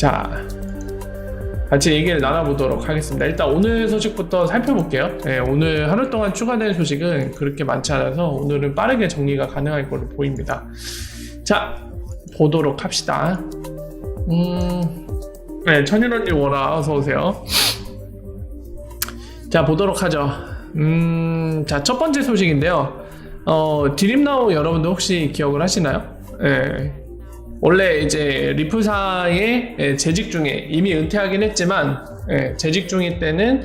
자, 같이 얘기를 나눠보도록 하겠습니다. 일단 오늘 소식부터 살펴볼게요. 오늘 하루 동안 추가된 소식은 그렇게 많지 않아서 오늘은 빠르게 정리가 가능할 걸로 보입니다. 자, 보도록 합시다. 천일언니 워라 어서오세요. 자, 보도록 하죠. 자, 첫 번째 소식인데요. 드림나우 여러분들 혹시 기억을 하시나요? 원래 이제 리프사의 재직 중에 이미 은퇴하긴 했지만 재직 중일 때는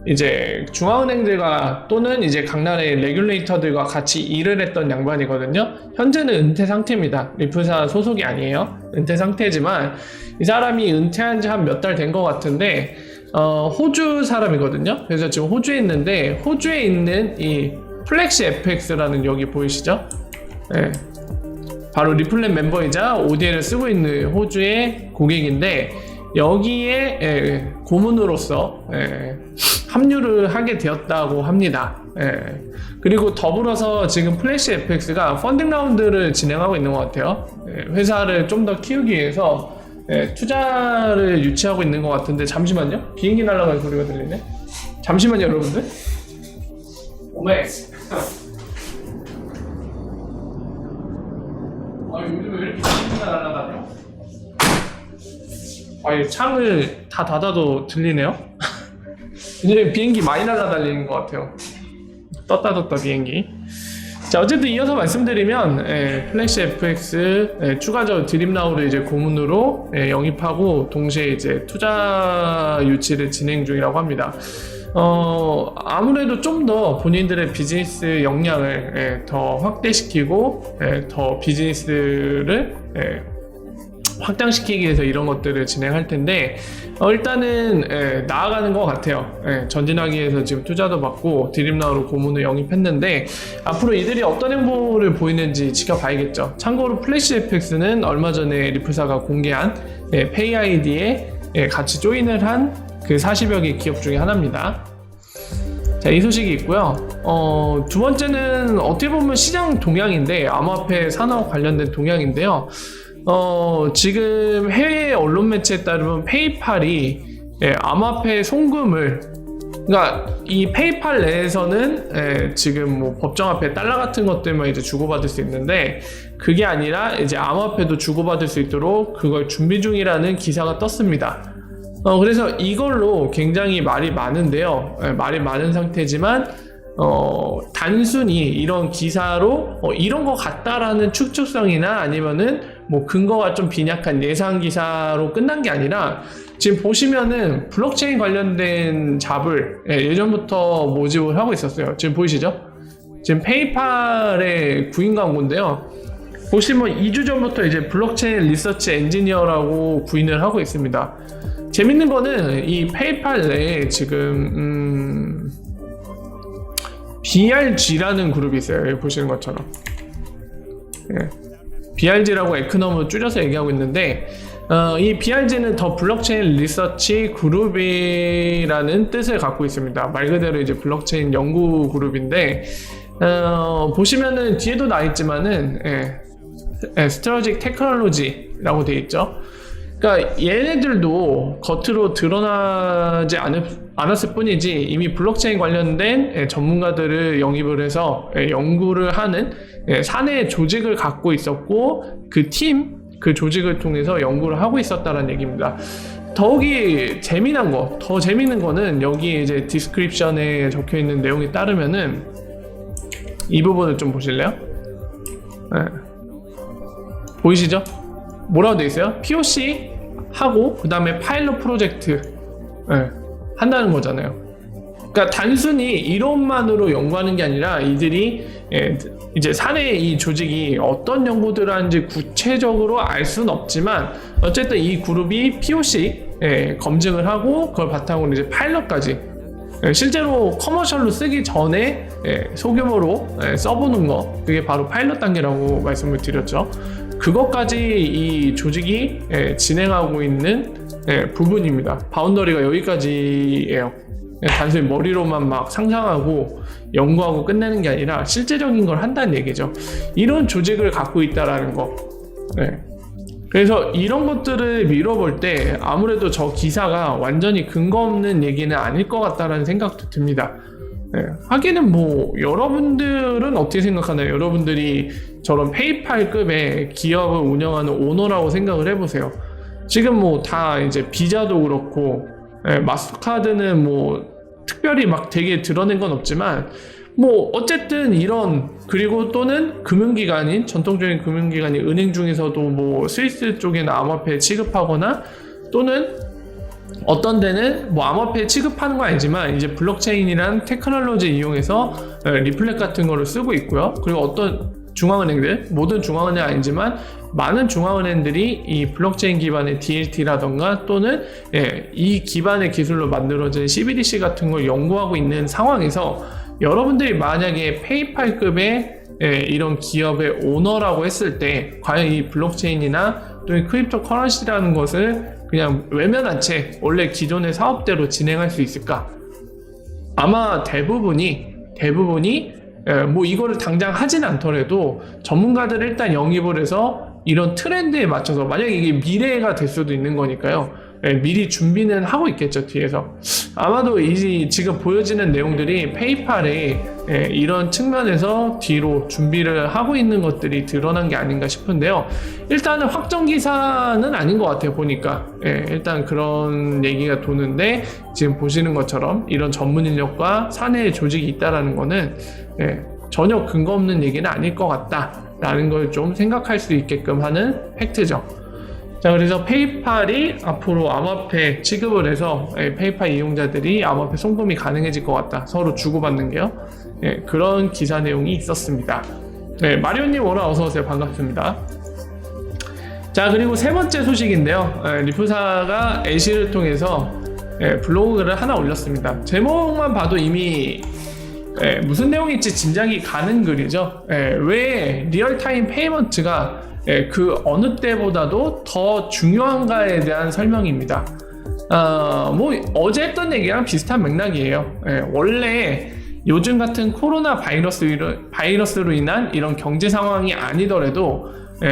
이제 중앙은행들과 또는 이제 각나라의 레귤레이터들과 같이 일을 했던 양반이거든요. 현재는 은퇴 상태입니다. 리프사 소속이 아니에요. 은퇴 상태지만 이 사람이 은퇴한 지 한 몇 달 된 것 같은데 호주 사람이거든요. 그래서 지금 호주에 있는데 호주에 있는 이 플렉시 FX라는 여기 보이시죠? 바로 리플렛 멤버이자 ODL을 쓰고 있는 호주의 고객인데 여기에 고문으로서 합류를 하게 되었다고 합니다. 그리고 더불어서 지금 플래시 FX가 펀딩 라운드를 진행하고 있는 것 같아요. 회사를 좀 더 키우기 위해서 투자를 유치하고 있는 것 같은데 잠시만요. 비행기 날아가는 소리가 들리네. 잠시만요, 여러분들. 오메. 요즘에 왜 이렇게 비행기가 날아다녀? 창을 다 닫아도 들리네요? 요즘에 비행기 많이 날아다니는 것 같아요. 떴다 비행기. 자, 어쨌든 이어서 말씀드리면 플래시 FX 추가적으로 드림나우를 이제 고문으로 영입하고 동시에 이제 투자 유치를 진행 중이라고 합니다. 아무래도 좀 더 본인들의 비즈니스 역량을 더 확대시키고 더 비즈니스를 확장시키기 위해서 이런 것들을 진행할 텐데 일단은 나아가는 것 같아요. 전진하기 위해서 지금 투자도 받고 드림나우로 고문을 영입했는데 앞으로 이들이 어떤 행보를 보이는지 지켜봐야겠죠. 참고로 플래시 FX는 얼마 전에 리프사가 공개한 페이 아이디에 같이 조인을 한 그 40여 개 기업 중에 하나입니다. 자, 이 소식이 있고요. 두 번째는 어떻게 보면 시장 동향인데 암호화폐 산업 관련된 동향인데요. 지금 해외 언론 매체에 따르면 페이팔이 암호화폐 송금을 그러니까 이 페이팔 내에서는 지금 뭐 법정화폐 달러 같은 것들만 이제 주고받을 수 있는데 그게 아니라 이제 암호화폐도 주고받을 수 있도록 그걸 준비 중이라는 기사가 떴습니다. 그래서 이걸로 굉장히 말이 많은데요. 말이 많은 상태지만 단순히 이런 기사로 이런 것 같다라는 추측성이나 아니면은 뭐 근거가 좀 빈약한 예상 기사로 끝난 게 아니라 지금 보시면은 블록체인 관련된 잡을 예전부터 모집을 하고 있었어요. 지금 보이시죠? 지금 페이팔의 구인 광고인데요. 보시면 2주 전부터 이제 블록체인 리서치 엔지니어라고 구인을 하고 있습니다. 재밌는 거는 이 페이팔 내에 지금 BRG라는 그룹이 있어요. 여기 보시는 것처럼 BRG라고 에크넘으로 줄여서 얘기하고 있는데 이 BRG는 더 블록체인 리서치 그룹이라는 뜻을 갖고 있습니다. 말 그대로 이제 블록체인 연구 그룹인데 보시면은 뒤에도 나 있지만은 스트래티직 테크놀로지라고 되어 있죠. 그러니까 얘네들도 겉으로 드러나지 않았을 뿐이지 이미 블록체인 관련된 전문가들을 영입을 해서 연구를 하는 사내 조직을 갖고 있었고 그 조직을 통해서 연구를 하고 있었다는 얘기입니다. 더욱이 더 재미있는 거는 여기 이제 디스크립션에 적혀 있는 내용에 따르면은 이 부분을 좀 보실래요? 보이시죠? 뭐라고 되어 있어요? POC 하고 그 다음에 파일럿 프로젝트 한다는 거잖아요. 그러니까 단순히 이론만으로 연구하는 게 아니라 이들이 이제 사내 이 조직이 어떤 연구들을 하는지 구체적으로 알 수는 없지만 어쨌든 이 그룹이 POC 검증을 하고 그걸 바탕으로 이제 파일럿까지 실제로 커머셜로 쓰기 전에 소규모로 써보는 거 그게 바로 파일럿 단계라고 말씀을 드렸죠. 그것까지 이 조직이 진행하고 있는 부분입니다. 바운더리가 여기까지예요. 단순히 머리로만 막 상상하고 연구하고 끝내는 게 아니라 실제적인 걸 한다는 얘기죠. 이런 조직을 갖고 있다라는 거. 그래서 이런 것들을 미뤄볼 때 아무래도 저 기사가 완전히 근거 없는 얘기는 아닐 것 같다라는 생각도 듭니다. 하기는 뭐 여러분들은 어떻게 생각하나요? 여러분들이 저런 페이팔급의 기업을 운영하는 오너라고 생각을 해보세요. 지금 뭐 다 이제 비자도 그렇고 마스터카드는 뭐 특별히 막 되게 드러낸 건 없지만 뭐 어쨌든 이런, 그리고 또는 금융기관인, 전통적인 금융기관인 은행 중에서도 뭐 스위스 쪽에는 암호화폐 취급하거나, 또는 어떤 데는 뭐 암호화폐 취급하는 건 아니지만 이제 블록체인이란 테크놀로지 이용해서 리플렛 같은 거를 쓰고 있고요. 그리고 어떤 중앙은행들, 모든 중앙은행 아니지만 많은 중앙은행들이 이 블록체인 기반의 DLT라던가 또는 이 기반의 기술로 만들어진 CBDC 같은 걸 연구하고 있는 상황에서, 여러분들이 만약에 페이팔급의 이런 기업의 오너라고 했을 때 과연 이 블록체인이나 또는 크립토 커런시라는 것을 그냥 외면한 채 원래 기존의 사업대로 진행할 수 있을까? 아마 대부분이 뭐 이거를 당장 하진 않더라도 전문가들을 일단 영입을 해서 이런 트렌드에 맞춰서, 만약에 이게 미래가 될 수도 있는 거니까요, 미리 준비는 하고 있겠죠, 뒤에서. 아마도 지금 보여지는 내용들이 페이팔이 이런 측면에서 뒤로 준비를 하고 있는 것들이 드러난 게 아닌가 싶은데요. 일단은 확정 기사는 아닌 것 같아요, 보니까. 일단 그런 얘기가 도는데, 지금 보시는 것처럼 이런 전문 인력과 사내 조직이 있다라는 거는 전혀 근거 없는 얘기는 아닐 것 같다라는 걸 좀 생각할 수 있게끔 하는 팩트죠. 자, 그래서 페이팔이 앞으로 암호화폐 취급을 해서 페이팔 이용자들이 암호화폐 송금이 가능해질 것 같다, 서로 주고받는 게요. 그런 기사 내용이 있었습니다. 마리오님 오라 어서오세요. 반갑습니다. 자, 그리고 세 번째 소식인데요. 리프사가 애쉬를 통해서 블로그를 하나 올렸습니다. 제목만 봐도 이미 무슨 내용일지 짐작이 가는 글이죠. 왜 리얼타임 페이먼트가 그 어느 때보다도 더 중요한가에 대한 설명입니다. 뭐 어제 했던 얘기랑 비슷한 맥락이에요. 원래 요즘 같은 코로나 바이러스로 인한 이런 경제 상황이 아니더라도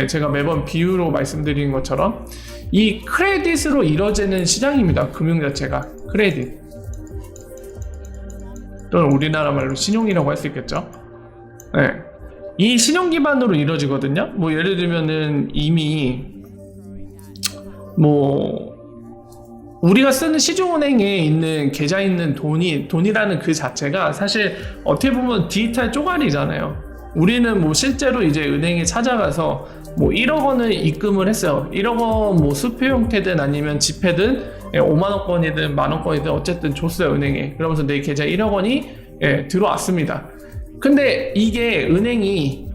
제가 매번 비유로 말씀드리는 것처럼 이 크레딧으로 이루어지는 시장입니다. 금융 자체가 크레딧, 또는 우리나라 말로 신용이라고 할 수 있겠죠. 이 신용 기반으로 이루어지거든요. 뭐 예를 들면은 이미 뭐 우리가 쓰는 시중은행에 있는 계좌 있는 돈이라는 그 자체가 사실 어떻게 보면 디지털 쪼가리잖아요. 우리는 뭐 실제로 이제 은행에 찾아가서 뭐 1억 원을 입금을 했어요. 1억 원 뭐 수표 형태든 아니면 지폐든 5만 원권이든 만 원권이든 어쨌든 줬어요, 은행에. 그러면서 내 계좌에 1억 원이 들어왔습니다. 근데 이게 은행이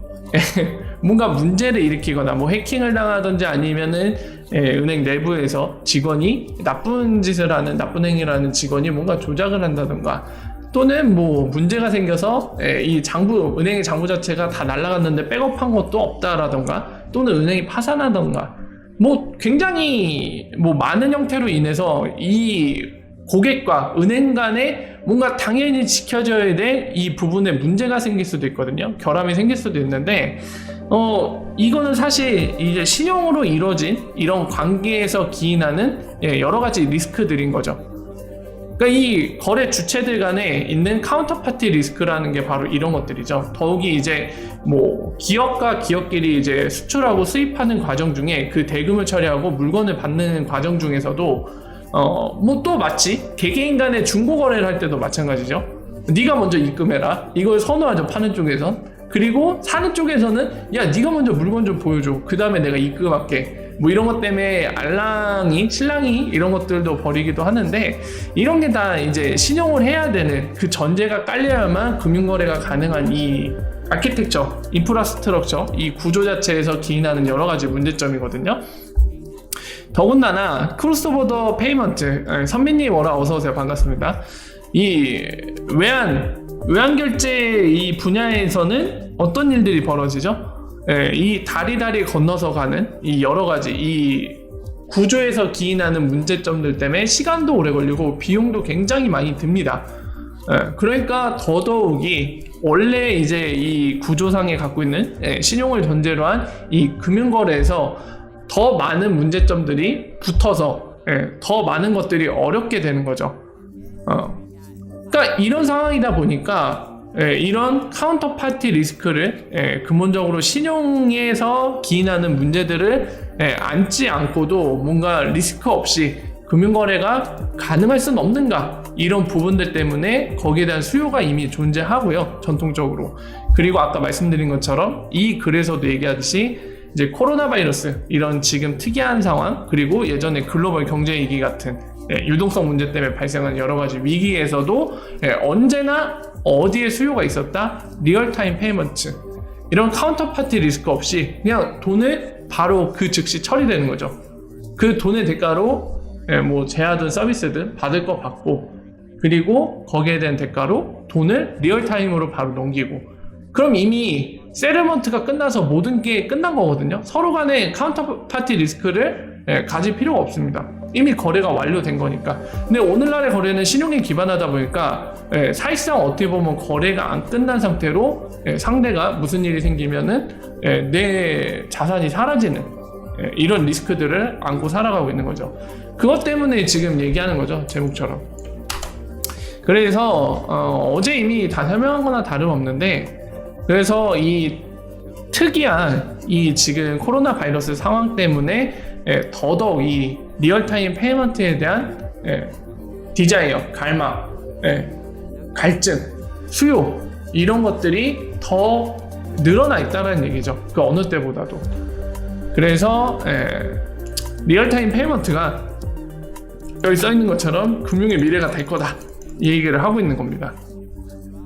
뭔가 문제를 일으키거나 뭐 해킹을 당하든지 아니면은 은행 내부에서 직원이 나쁜 짓을 하는, 나쁜 행위를 하는 직원이 뭔가 조작을 한다든가, 또는 뭐 문제가 생겨서 이 은행의 장부 자체가 다 날아갔는데 백업한 것도 없다라던가, 또는 은행이 파산하던가, 뭐 굉장히 뭐 많은 형태로 인해서 이 고객과 은행 간에 뭔가 당연히 지켜져야 될 이 부분에 문제가 생길 수도 있거든요. 결함이 생길 수도 있는데, 이거는 사실 이제 신용으로 이루어진 이런 관계에서 기인하는 여러 가지 리스크들인 거죠. 그러니까 이 거래 주체들 간에 있는 카운터파티 리스크라는 게 바로 이런 것들이죠. 더욱이 이제 뭐 기업과 기업끼리 이제 수출하고 수입하는 과정 중에 그 대금을 처리하고 물건을 받는 과정 중에서도 뭐 또 마치 개개인 간의 중고 거래를 할 때도 마찬가지죠. 네가 먼저 입금해라, 이걸 선호하죠, 파는 쪽에선. 그리고 사는 쪽에서는 야, 네가 먼저 물건 좀 보여줘, 그 다음에 내가 입금할게, 뭐 이런 것 때문에 신랑이 이런 것들도 벌이기도 하는데, 이런 게 다 이제 신용을 해야 되는 그 전제가 깔려야만 금융거래가 가능한 이 아키텍처, 인프라스트럭처, 이 구조 자체에서 기인하는 여러 가지 문제점이거든요. 더군다나 크로스보더 페이먼트, 선민님 오라 어서오세요. 반갑습니다. 이 외환결제 이 분야에서는 어떤 일들이 벌어지죠? 이 다리 건너서 가는 이 여러 가지 이 구조에서 기인하는 문제점들 때문에 시간도 오래 걸리고 비용도 굉장히 많이 듭니다. 그러니까 더더욱이 원래 이제 이 구조상에 갖고 있는 신용을 전제로 한 이 금융거래에서 더 많은 문제점들이 붙어서 더 많은 것들이 어렵게 되는 거죠. 그러니까 이런 상황이다 보니까 이런 카운터 파티 리스크를 근본적으로 신용에서 기인하는 문제들을 안지 않고도 뭔가 리스크 없이 금융거래가 가능할 수는 없는가, 이런 부분들 때문에 거기에 대한 수요가 이미 존재하고요, 전통적으로. 그리고 아까 말씀드린 것처럼 이 글에서도 얘기하듯이 이제 코로나 바이러스, 이런 지금 특이한 상황, 그리고 예전에 글로벌 경제 위기 같은 유동성 문제 때문에 발생한 여러 가지 위기에서도 언제나 어디에 수요가 있었다? 리얼타임 페이먼트, 이런 카운터파티 리스크 없이 그냥 돈을 바로 그 즉시 처리되는 거죠. 그 돈의 대가로 뭐 제하든 서비스든 받을 거 받고, 그리고 거기에 대한 대가로 돈을 리얼타임으로 바로 넘기고, 그럼 이미 세틀먼트가 끝나서 모든 게 끝난 거거든요. 서로 간에 카운터파티 리스크를 가질 필요가 없습니다. 이미 거래가 완료된 거니까. 근데 오늘날의 거래는 신용에 기반하다 보니까 사실상 어떻게 보면 거래가 안 끝난 상태로 상대가 무슨 일이 생기면은 내 자산이 사라지는 이런 리스크들을 안고 살아가고 있는 거죠. 그것 때문에 지금 얘기하는 거죠, 제목처럼. 그래서 어제 이미 다 설명한 거나 다름없는데, 그래서 이 특이한 이 지금 코로나 바이러스 상황 때문에 더더욱 이 리얼타임 페이먼트에 대한 디자이어, 갈망, 갈증, 수요, 이런 것들이 더 늘어나 있다는 얘기죠. 그 어느 때보다도. 그래서 리얼타임 페이먼트가 여기 써있는 것처럼 금융의 미래가 될 거다, 이 얘기를 하고 있는 겁니다.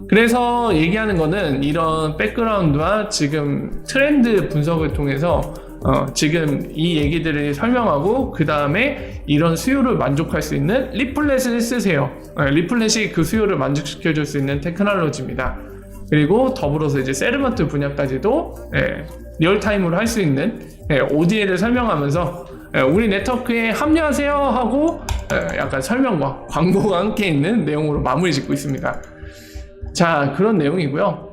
그래서 얘기하는 거는 이런 백그라운드와 지금 트렌드 분석을 통해서 지금 이 얘기들을 설명하고, 그 다음에 이런 수요를 만족할 수 있는 리플렛을 쓰세요. 리플렛이 그 수요를 만족시켜 줄 수 있는 테크놀로지입니다. 그리고 더불어서 이제 세르먼트 분야까지도 리얼타임으로 할 수 있는 ODL을 설명하면서 우리 네트워크에 합류하세요 하고 약간 설명과 광고가 함께 있는 내용으로 마무리 짓고 있습니다. 자, 그런 내용이고요.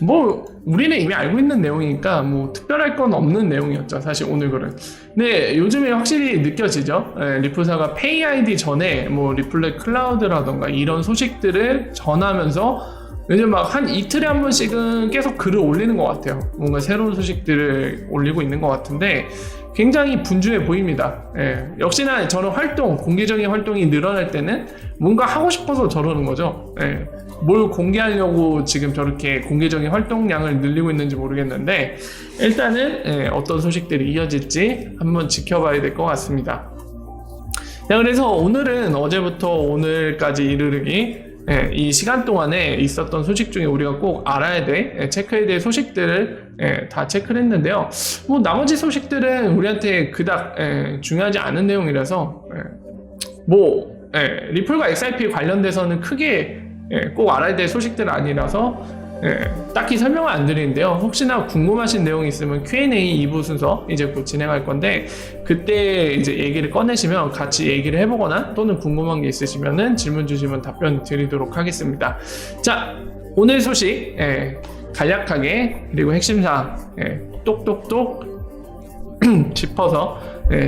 뭐 우리는 이미 알고 있는 내용이니까 뭐 특별할 건 없는 내용이었죠, 사실 오늘 글은. 근데 요즘에 확실히 느껴지죠. 리플사가 페이 아이디 전에 뭐 리플렛 클라우드라던가 이런 소식들을 전하면서 요즘 막 한 이틀에 한 번씩은 계속 글을 올리는 것 같아요. 뭔가 새로운 소식들을 올리고 있는 것 같은데 굉장히 분주해 보입니다. 역시나 저런 활동, 공개적인 활동이 늘어날 때는 뭔가 하고 싶어서 저러는 거죠. 뭘 공개하려고 지금 저렇게 공개적인 활동량을 늘리고 있는지 모르겠는데, 일단은 어떤 소식들이 이어질지 한번 지켜봐야 될 것 같습니다. 자, 그래서 오늘은 어제부터 오늘까지 이르르기 이 시간 동안에 있었던 소식 중에 우리가 꼭 알아야 돼, 체크해야 될 소식들을 다 체크를 했는데요. 뭐 나머지 소식들은 우리한테 그닥 중요하지 않은 내용이라서 뭐 리플과 XRP 관련돼서는 크게 꼭 알아야 될 소식들은 아니라서 딱히 설명을 안 드리는데요. 혹시나 궁금하신 내용이 있으면 Q&A 2부 순서 이제 곧 진행할 건데, 그때 이제 얘기를 꺼내시면 같이 얘기를 해보거나 또는 궁금한 게 있으시면은 질문 주시면 답변 드리도록 하겠습니다. 자, 오늘 소식 간략하게 그리고 핵심사항 똑똑똑 짚어서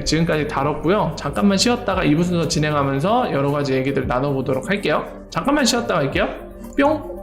지금까지 다뤘고요. 잠깐만 쉬었다가 2부 순서 진행하면서 여러 가지 얘기들 나눠보도록 할게요. 잠깐만 쉬었다 갈게요. 뿅!